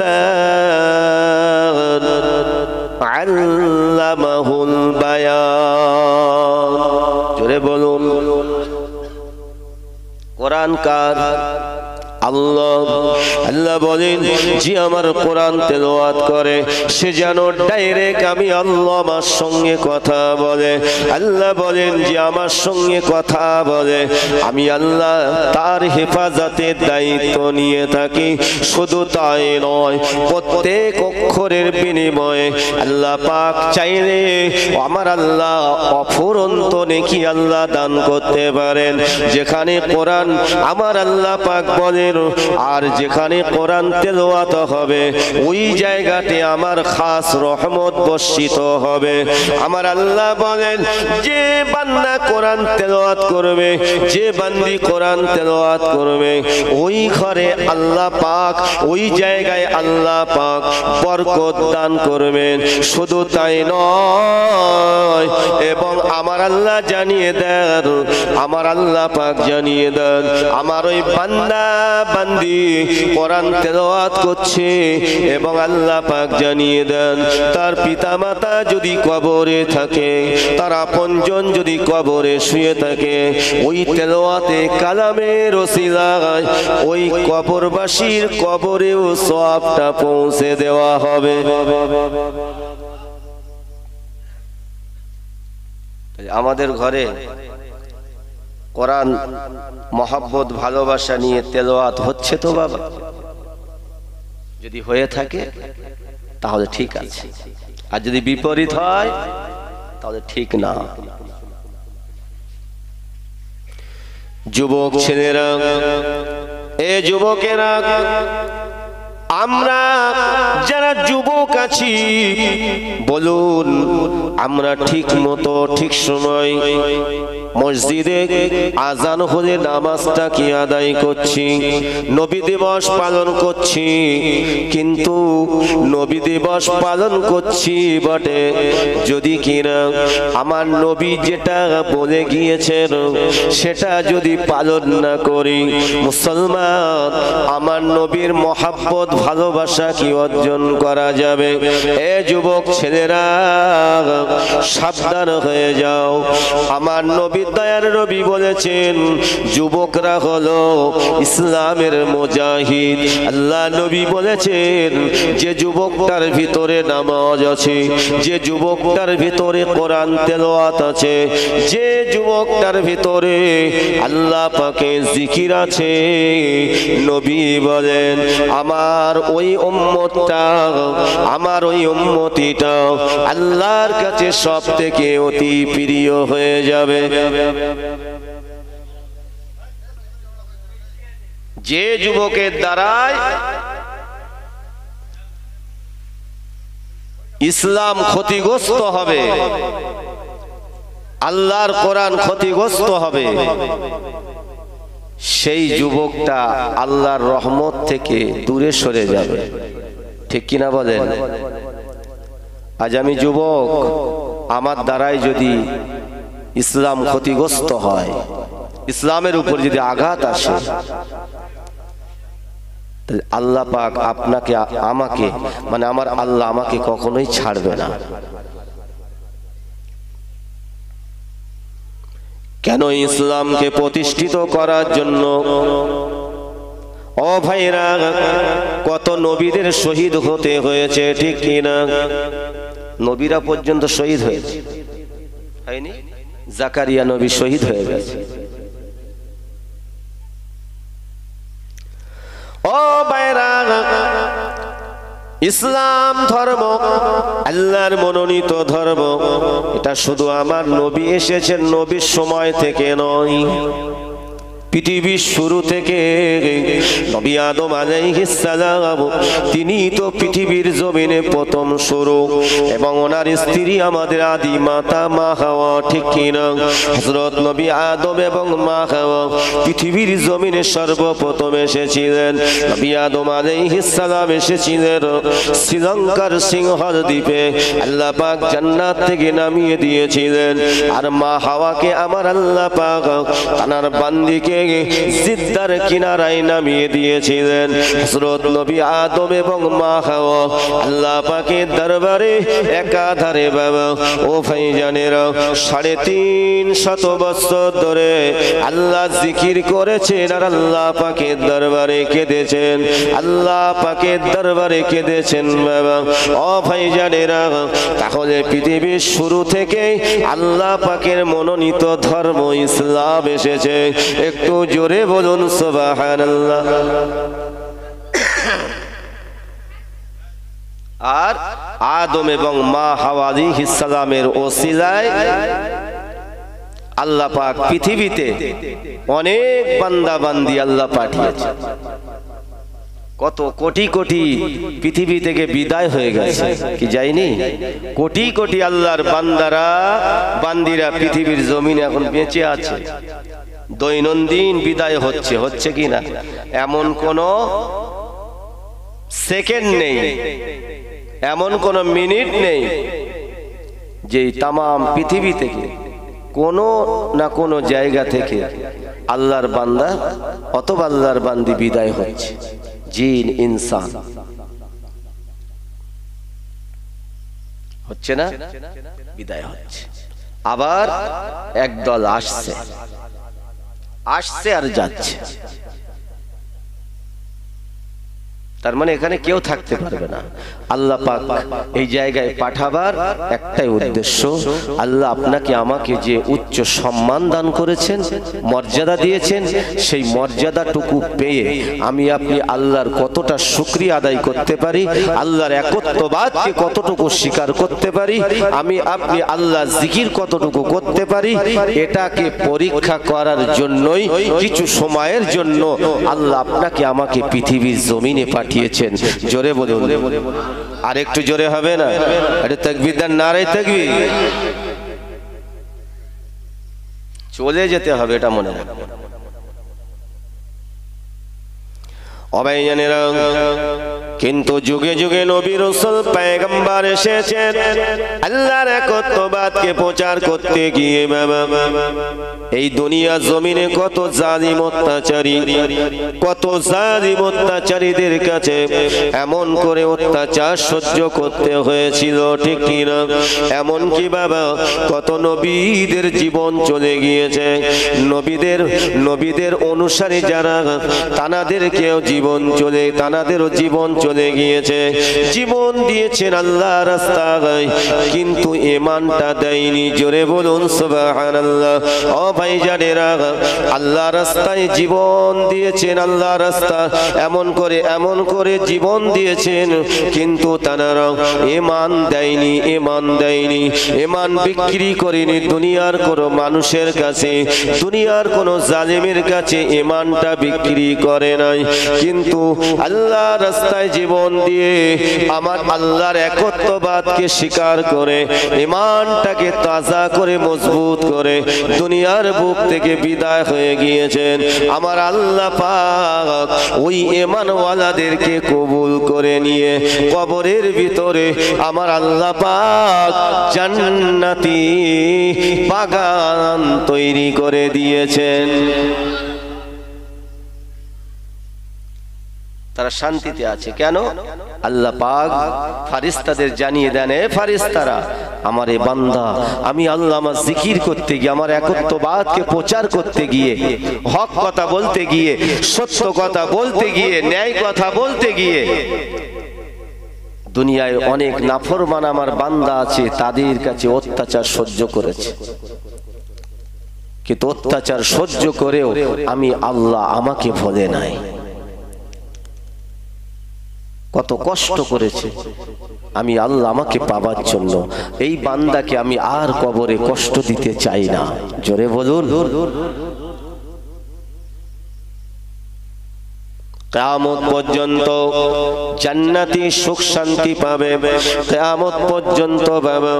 الإنسان علمه البيان। জোরে বলুন, কোরআন কার? আল্লাহ। আল্লাহ বলেন যে আমার কোরআন তেলাওয়াত করে সে যেন ডাইরেক্ট আমি আল্লাহ আমার সঙ্গে কথা বলে। আল্লাহ বলেন যে আমার সঙ্গে কথা বলে, আমি আল্লাহ তার হেফাজতের দায়িত্ব নিয়ে থাকি। শুধু তাই নয়, প্রত্যেক অক্ষরের বিনিময়ে আল্লাহ পাক চাইলে আমার আল্লাহ অফুরন্ত নেকি আল্লাহ দান করতে পারেন। যেখানে কোরআন আমার আল্লাহ পাক বলেন আর যেখানে কোরআন তেলাওয়াত হবে ওই জায়গাতে আমার খাস রহমত বর্ষিত হবে। আমার আল্লাহ বলেন, যে বান্দা কোরআন তেলাওয়াত করবে, যে বান্দি কোরআন তেলাওয়াত করবে, ওই ঘরে আল্লাহ পাক, ওই জায়গায় আল্লাহ পাক বরকত দান করবেন। শুধু তাই নয়, এবং আমার আল্লাহ জানিয়ে দেন, আমার আল্লাহ পাক জানিয়ে দেন, আমার ওই বান্দা বান্দি কোরআন তেলাওয়াত করছে এবং আল্লাহ পাক জানিয়ে দেন তার পিতামাতা যদি কবরে থাকে, তার আপনজন যদি কবরে শুয়ে থাকে, ওই তেলাওয়াতে কালামের ওসিলায় ওই কবরবাসীর কবরেও সওয়াবটা পৌঁছে দেওয়া হবে। আমাদের ঘরে কোরআন মহব্বত ভালোবাসা নিয়ে তেলাওয়াত হচ্ছে তো বাবা? যদি হয়ে থাকে তাহলে ঠিক আছে, আর যদি বিপরীত হয় তাহলে ঠিক না। যুবক ছেলেরা, এ যুবকেরা, আমরা যারা যুবক আছি বলুন, আমরা ঠিক মতো ঠিক সময় মসজিদে আজান হলে নামাজটা কি আদায় করছি, নবী দিবস পালন করছি, কিন্তু নবী দিবস পালন করছি বটে, যদি কিনা আমার নবী যেটা বলে গিয়েছেন সেটা যদি পালন না করি, মুসলমান আমার নবীর মহব্বত ভালোবাসা কি অর্জন করা যাবে? এ যুবক ছেলেরা, সাবধান হয়ে যাও। আমার নবী দয়ার নবী বলেছেন, যুবকরা হলো ইসলামের মুজাহিদ। আল্লাহ নবী বলেছেন, যে যুবকটার ভিতরে নামাজ আছে, যে যুবকটার ভিতরে কোরআন তেলাওয়াত আছে, যে যুবকটার ভিতরে আল্লাহ পাকের জিকির আছে, নবী বলেন আমার ওই উম্মতটা, আমার ওই উম্মতিটা আল্লাহর কাছে সব থেকে অতি প্রিয় হয়ে যাবে। যে যুবকের দ্বারাই ইসলাম ক্ষতিগ্রস্ত হবে, আল্লাহর কোরআন ক্ষতিগ্রস্ত হবে, সেই যুবকটা আল্লাহর রহমত থেকে দূরে সরে যাবে। ঠিক কিনা বলেন? আজ আমি যুবক, আমার দ্বারাই যদি ইসলাম ক্ষতিগ্রস্ত হয়, ইসলামের উপর যদি আঘাত আসে, আল্লাহ পাক আপনাকে আমাকে, মানে আমার আল্লাহ আমাকে কখনোই ছাড়বে না। কেন? ইসলামকে প্রতিষ্ঠিত করার জন্য। ও ভাইরা, কত নবীদের শহীদ হতে হয়েছে, ঠিক কিনা? নবীরা পর্যন্ত শহীদ হয়েছে, হয়নি? জাকারিয়া নবী শহীদ হয়ে গেছে। ও ভাইরা, ইসলাম ধর্ম আল্লাহর মনোনীত ধর্ম, এটা শুধু আমার নবী এসেছেন নবীর সময় থেকে নয়, পৃথিবীর শুরু থেকে নবী আদম আলাইহিস সালাম তিনি তো পৃথিবীর জমিনে প্রথম শুরু, এবং ওনার স্ত্রী আমাদের আদি মাতা মা হাওয়া, ঠিক কিনা? হযরত নবী আদম এবং মা হাওয়া পৃথিবীর জমিনে সর্বপ্রথম এসেছিলেন। নবী আদম আলাইহিস সালাম এসেছিলেন শ্রীলঙ্কার সিংহল দ্বীপে, আল্লাহ পাক জান্নাত থেকে নামিয়ে দিয়েছিলেন, আর মা হাওয়াকে আমার আল্লাহ পাক তানার বান্দিকে জিদ্দার কিনারায় নামিয়ে দিয়েছিলেন। হযরত নবী আদম এবং মা হাওয়া আল্লাহ পাকের দরবারে একাধারে বাবা ও ভাইজানেরা 350 বছর ধরে আল্লাহ জিকির করেছেন, আর আল্লাহ পাকের দরবারে কেঁদেছেন, আল্লাহ পাকের দরবারে কেঁদেছেন বাবা ও ভাইজানেরা। তাহলে পৃথিবীর শুরু থেকে আল্লাহ পাকের মনোনীত ধর্ম ইসলাম এসেছে। একটু জোরে বলুন সুবহানাল্লাহ। আর আদম এবং মা হাওয়া আলাইহিস সালামের ওসিলায় আল্লাহ পাক পৃথিবীতে অনেক বান্দা বান্দি আল্লাহ পাঠিয়েছে। কত কোটি কোটি পৃথিবী থেকে বিদায় হয়ে গেছে, কি যায়নি? কোটি কোটি আল্লাহর বান্দারা বান্দিরা পৃথিবীর জমিনে এখন বেঁচে আছে। দৈনন্দিন বিদায় হচ্ছে, হচ্ছে কি না? এমন কোন সেকেন্ড নেই, এমন কোন মিনিট নেই যে তামাম পৃথিবী থেকে কোনো না কোনো জায়গা থেকে আল্লাহর বান্দা অথবা আল্লাহর বান্দি বিদায় হচ্ছে। জিন ইনসান হচ্ছে না, বিদায় হচ্ছে। আবার একদল আসছে, আসছে আর যাচ্ছে। তার মানে এখানে কেউ থাকতে পারবে না। আল্লাহ পাক এই জায়গায় পাঠাবার একটাই উদ্দেশ্য, আল্লাহ আপনাকে আমাকে যে উচ্চ সম্মান দান করেছেন, মর্যাদা দিয়েছেন, সেই মর্যাদাটুকু পেয়ে আমি আপনি আল্লাহর কতটা শুকরিয়া আদায় করতে পারি, আল্লাহর একত্ববাদকে কতটুকু স্বীকার করতে পারি, আমি আপনি আল্লাহ জিকির কতটুকু করতে পারি, এটাকে পরীক্ষা করার জন্যই কিছু সময়ের জন্য আল্লাহ আপনাকে আমাকে পৃথিবীর জমিনে পাঠিয়েছেন। জোরে বলুন, আর একটু জোরে হবে না? এটা তাকবীর দেন, নারে তাকবীর। চলে যেতে হবে, এটা মনে রাখবেন। অবাইজানেরা, কিন্তু যুগে যুগে নবী রাসূল পয়গম্বর এসেছেন আল্লাহর একত্ববাদকে প্রচার করতে গিয়ে। বাবা, এই দুনিয়া জমিনে কত জালিম অত্যাচারী, কত জালিম অত্যাচারীদের কাছে এমন করে অত্যাচার সহ্য করতে হয়েছিল, ঠিক কিনা? এমন কি বাবা, কত নবীদের জীবন চলে গিয়েছে। নবীদের অনুসারী যারা, তানাদেরকেও তানাদেরও জীবন চলে গিয়েছে। জীবন দিয়েছেন আল্লাহ রাস্তায়, কিন্তু ঈমানটা দেয়নি। জোরে বলুন সুবহানাল্লাহ। ও ভাইজানেরা, আল্লাহ রাস্তায় জীবন দিয়েছেন, আল্লাহ রাস্তা এমন করে জীবন দিয়েছেন, কিন্তু তারা ঈমান দেয়নি, ঈমান দেয়নি। ঈমান বিক্রি করেনি দুনিয়ার কোনো মানুষের কাছে, দুনিয়ার কোনো জালিমের কাছে ঈমানটা বিক্রি করে নাই। কিন্তু আল্লাহ রাস্তায় জীবন দিয়ে আমার আল্লাহর একত্ববাদকে স্বীকার করে, ঈমানটাকে তাজা করে, মজবুত করে দুনিয়ার বুক থেকে বিদায় হয়ে গিয়েছেন। আমার আল্লাহ পাক ওই ঈমানওয়ালাদেরকে কবুল করে নিয়ে কবরের ভিতরে আমার আল্লাহ পাক জান্নাতি বাগান তৈরি করে দিয়েছেন। তারা শান্তিতে আছে। কেন? আল্লাহ পাক ফারিস্তাদের জানিয়ে দেন, এ ফারিস্তারা, আমার এ বান্দা, আমি আল্লাহ আমার জিকির করতে গিয়ে, আমার একত্ববাদকে প্রচার করতে গিয়ে, হক কথা বলতে গিয়ে, সত্য কথা বলতে গিয়ে, ন্যায় কথা বলতে গিয়ে দুনিয়ায় অনেক নাফরমান আমার বান্দা আছে, তাদের কাছে অত্যাচার সহ্য করেছে। কিন্তু অত্যাচার সহ্য করেও আমি আল্লাহ আমাকে ভোলে নাই। কত কষ্ট করেছে আমি আল্লাহ আমাকে পাবার জন্য। এই বান্দাকে আমি আর কবরে কষ্ট দিতে চাই না। জোরে বলুন। কিয়ামত পর্যন্ত জান্নাতি সুখ শান্তি পাবে, কিয়ামত পর্যন্ত পাবে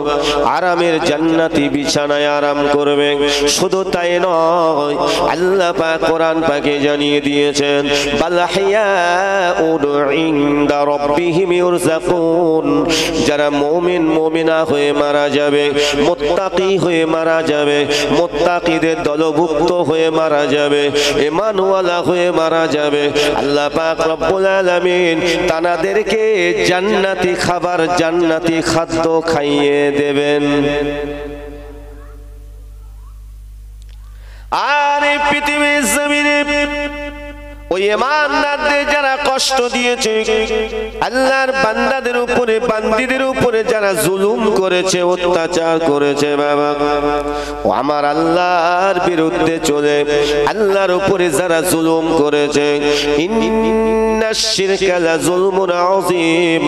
আরামের জান্নাতি বিছানায় আরাম করবে। শুধু তাই নয়, আল্লাহ পাক কোরআন পাকে জানিয়ে দিয়েছেন, বাল হিয়াউন ইনদা রাব্বিহিম ইউরযাকুন। যারা মুমিন মুমিনা হয়ে মারা যাবে, মুত্তাকি হয়ে মারা যাবে, মুত্তাকিদের দলভুক্ত হয়ে মারা যাবে, ঈমানওয়ালা হয়ে মারা যাবে, আল্লাহ পাক রব্বুল আলামিন তানাদেরকে জান্নাতি খাবার, জান্নাতি খাদ্য খাইয়ে দেবেন। আর এই পৃথিবীর জমিনে ওই ঈমানদারদের যারা কষ্ট দিয়েছে, আল্লাহর বান্দাদের উপরে বান্দীদের উপরে যারা জুলুম করেছে, অত্যাচার করেছে, বাবা ও আমার আল্লাহর বিরুদ্ধে চলে আল্লাহর উপরে যারা জুলুম করেছে, ইন্নাশ শিরকা লাযুলমুন আযীম,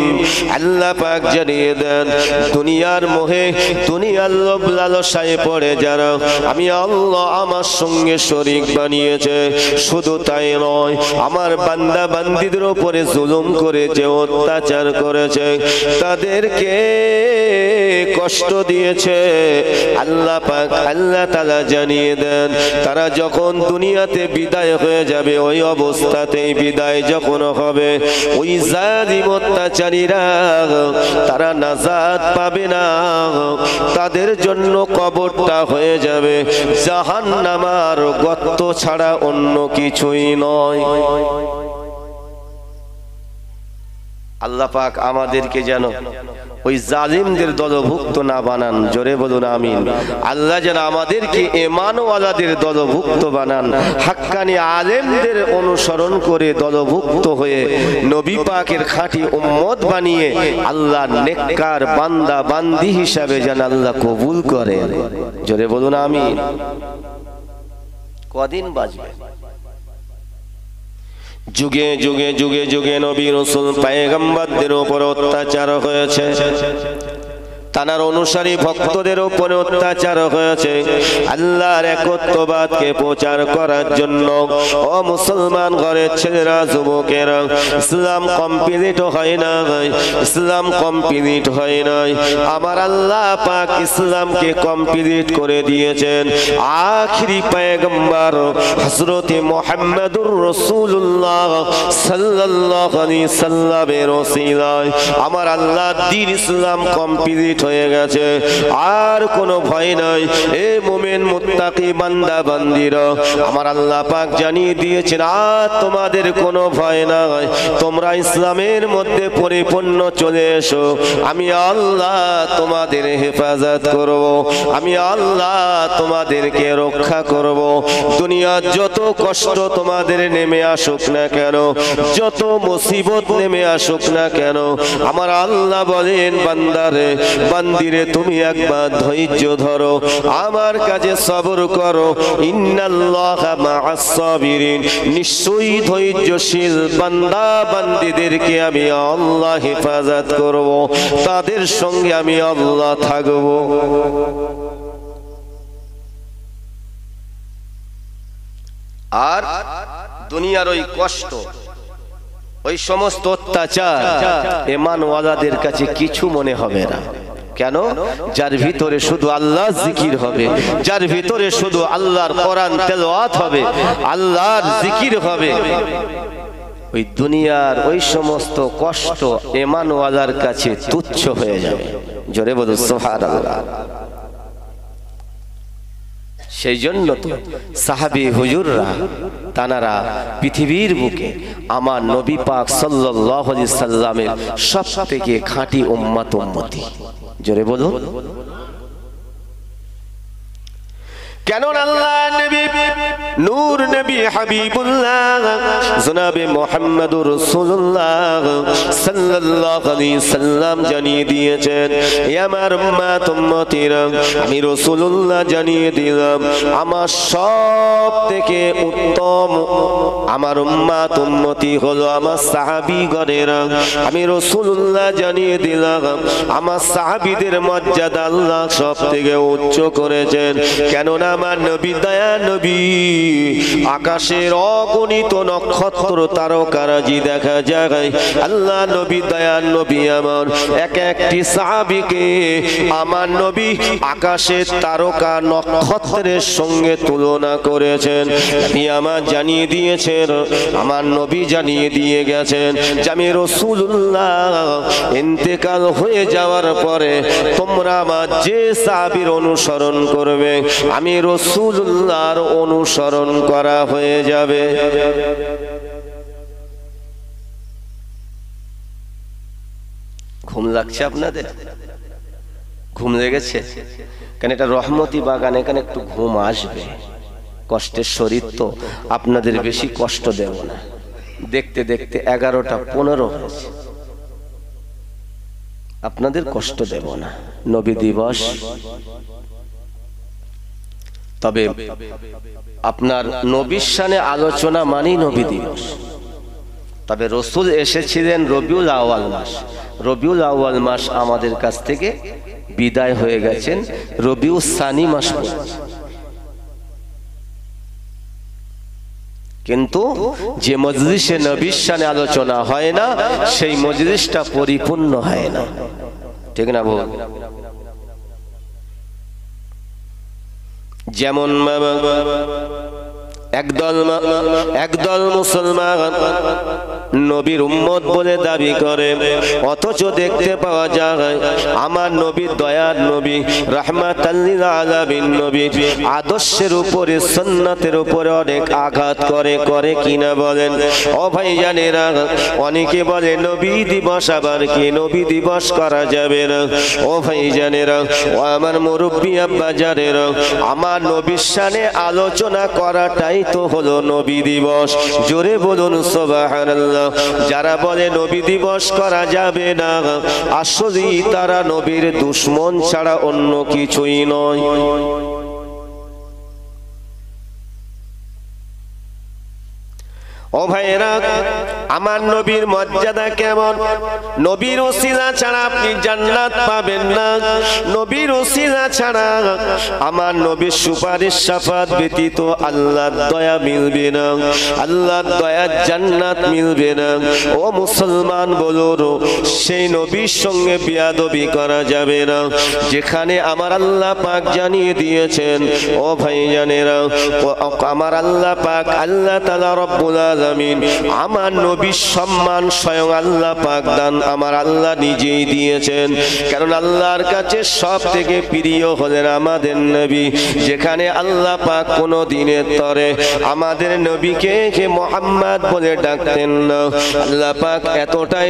আল্লাহ পাক জানিয়ে দেন দুনিয়ার মোহে দুনিয়ার লোভ লালসায় পড়ে যারা আমি আল্লাহ আমার সঙ্গে শরীক বানিয়েছে, শুধু তাই নয় আমার বান্দা বান্দীদের উপরে জুলুম করেছে, অত্যাচার করেছে, তাদেরকে কষ্ট দিয়েছে, আল্লাহ পাক আল্লাহ তাআলা জানিয়ে দেন তারা যখন দুনিয়াতে বিদায় হয়ে যাবে, ওই অবস্থাতেই বিদায় যখন হবে ওই জালিম অত্যাচারীরা তারা নাজাত পাবে না, তাদের জন্য কবরটা হয়ে যাবে জাহান্নামের গর্ত ছাড়া অন্য কিছুই নয়। আল্লাহ পাক আমাদেরকে যেন ওই জালিমদের দলভুক্ত না বানান, জোরে বলুন আমিন। আল্লাহ যেন আমাদেরকে ঈমানওয়ালাদের দলভুক্ত বানান, হাক্কানি আলেমদের অনুসরণ করে দলভুক্ত হয়ে নবী পাকের খাঁটি উম্মত বানিয়ে আল্লাহ নেককার বান্দা বান্দি হিসাবে যেন আল্লাহ কবুল করেন, জোরে বলুন আমিন। কদিন বাঁচবে? যুগে যুগে যুগে যুগে নবী রাসূল পয়গম্বরদের উপর অত্যাচার হয়েছে, তার অনুসারী ভক্তদের উপরে অত্যাচার হয়েছে। আল্লাহর একত্ববাদকে প্রচার করার জন্য ও মুসলমান ঘরের ছেলেরা যুবকেরা, ইসলাম কমপ্লিট হয় না, ইসলাম কমপ্লিট হয় নাই। আমার আল্লাহ পাক ইসলামকে কমপ্লিট করে দিয়েছেন আখিরি পয়গম্বর হযরতে মুহাম্মদুর রাসূলুল্লাহ সাল্লাল্লাহু আলাইহি সাল্লামের ওসিলায় আমার আল্লাহ দ্বীন ইসলাম কমপ্লিট হয়ে গেছে, আর কোনো ভয় নাই। এ মুমিন মুত্তাকি বান্দা বান্দিরা, আমার আল্লাহ পাক জানিয়ে দিয়েছেন আর তোমাদের কোনো ভয় নাই, তোমরা ইসলামের মধ্যে পরিপূর্ণ চলে এসো, আমি আল্লাহ তোমাদের হেফাজত করব, আমি আল্লাহ তোমাদেরকে রক্ষা করব। দুনিয়ার যত কষ্ট তোমাদের নেমে আসুক না কেন, যত মুসিবত নেমে আসুক না কেন, আমার আল্লাহ বলেন বান্দারে বান্দিরে তুমি একবার ধৈর্য ধরো, আমার কাছে সবর করো, ইন্নাল্লাহা মা'আস সাবিরিন, নিশ্চয়ই ধৈর্যশীল বান্দা বান্দীদেরকে আমি আল্লাহ হেফাজত করব, তাদের সঙ্গে আমি আল্লাহ থাকব। আর দুনিয়ার ওই কষ্ট, ওই সমস্ত অত্যাচার ঈমানওয়ালাদের কাছে কিছু মনে হবে না। কেন? যার ভিতরে শুধু আল্লাহ জিকির হবে, যার ভিতরে শুধু আল্লাহর কোরআন তেলাওয়াত হবে, আল্লাহর জিকির হবে, ওই দুনিয়ার ওই সমস্ত কষ্ট ঈমানওয়ালার কাছে তুচ্ছ হয়ে যাবে। জোরে বলুন সুবহানাল্লাহ। সেই জন্য তো সাহাবী হুজুররা তানারা পৃথিবীর বুকে আমার নবী পাক সাল্লাল্লাহু আলাইহি সাল্লামের সবথেকে খাঁটি উম্মত উম্মতি। জোরে বলুন। কেন আল্লাহ নবী নূর নবী হাবিবুল্লাহ জনাবে মুহাম্মদুর রাসূলুল্লাহ সাল্লাল্লাহু আলাইহি সাল্লাম জানিয়ে দিয়েছেন, হে আমার উম্মত উম্মতিরা, আমি রাসূলুল্লাহ জানিয়ে দিলাম আমার সবথেকে উত্তম আমার উম্মত উম্মতি হলো আমার সাহাবীগণেরা। আমি রাসূলুল্লাহ জানিয়ে দিলাম আমার সাহাবীদের মর্যাদা আল্লাহ সবথেকে উচ্চ করেছেন। কেননা আমার নবী দয়া নবী, আকাশের অগণিত নক্ষত্র তারকারাজি দেখা যায়, আল্লাহ নবী দয়া নবী আমার এক একটি সাহাবীকে আমার নবী আকাশের তারকা নক্ষত্রের সঙ্গে তুলনা করেছেন। তিনি আমার জানিয়ে দিয়েছেন, আমার নবী জানিয়ে দিয়ে গেছেন যে আমি রাসূলুল্লাহ ইন্তেকাল হয়ে যাওয়ার পরে তোমরা আমার যে সাহাবীর অনুসরণ করবে আমি রাসূলুল্লাহর অনুসরণ করা হয়ে যাবে। ঘুম লাগছে আপনাদের? ঘুম লেগেছে? কেন এটা রহমতি বাগান, এখানে একটু ঘুম আসবে। কষ্টের শরীর তো আপনাদের বেশি কষ্ট দেব না। দেখতে দেখতে 11টা 15 হয়েছে। আপনাদের কষ্ট দেব না, নবী দিবস, তবে আপনার নবীর শানে আলোচনা মানেই নবী দিবস। তবে রসুল এসেছিলেন রবিউল আউয়াল মাস, রবিউল আউয়াল মাস আমাদের কাছ থেকে বিদায় হয়ে গেছেন, রবিউল সানি মাস পড়েছে। কিন্তু যে মজলিসে নবীর শানে আলোচনা হয় না সেই মজলিসটা পরিপূর্ণ হয় না, ঠিক না বল? যেমন একদল মুসলমান নবীর উম্মত বলে দাবি করে, অথচ দেখতে পাওয়া যায় আমার নবী দয়ার নবী, রাহমাতাল লিল আলামিন নবী আদর্শের উপরে, সুন্নাতের উপরে অনেক আঘাত করে কিনা বলেন? ও ভাইজানেরা, অনেকে বলে নবী দিবস, আবার কি নবী দিবস করা যাবে না? ও ভাইজানেরা, ও আমার মুরব্বী আব্বাজানেরা, আমার নবীর শানে আলোচনা করাটাই তো হলো নবী দিবস। জোরে বলুন সুবহানাল্লাহ। যারা বলে নবী দিবস করা যাবে না, আসলেই তারা নবীর দুশমন ছাড়া অন্য কিছুই নয়। ও ভাইরা, আমার নবীর মর্যাদা কেমন? নবীর ওসিলা ছাড়া আপনি জান্নাত পাবেন না, নবীর ওসিলা ছাড়া আমার নবীর সুপারিশ শাফাত ব্যতীত আল্লাহর দয়া মিলবে না, আল্লাহর দয়া জান্নাত মিলবে না। ও মুসলমান বলুন, সেই নবীর সঙ্গে বেয়াদবি করা যাবে না যেখানে আমার আল্লাহ পাক জানিয়ে দিয়েছেন। ও ভাইজানেরা, আমার আল্লাহ পাক, আল্লাহ তাআলা রব্বুল আলামিন আমার নবীর সম্মান স্বয়ং আল্লাহ পাক দান আমার আল্লাহ নিজেই দিয়েছেন। কারণ আল্লাহর কাছে সব থেকে প্রিয় হলেন আমাদের নবী। যেখানে আল্লাহ পাক কোনো দিনের তরে আমাদের নবীকে যে মুহাম্মদ বলে ডাকতেন না, আল্লাহ পাক এতটাই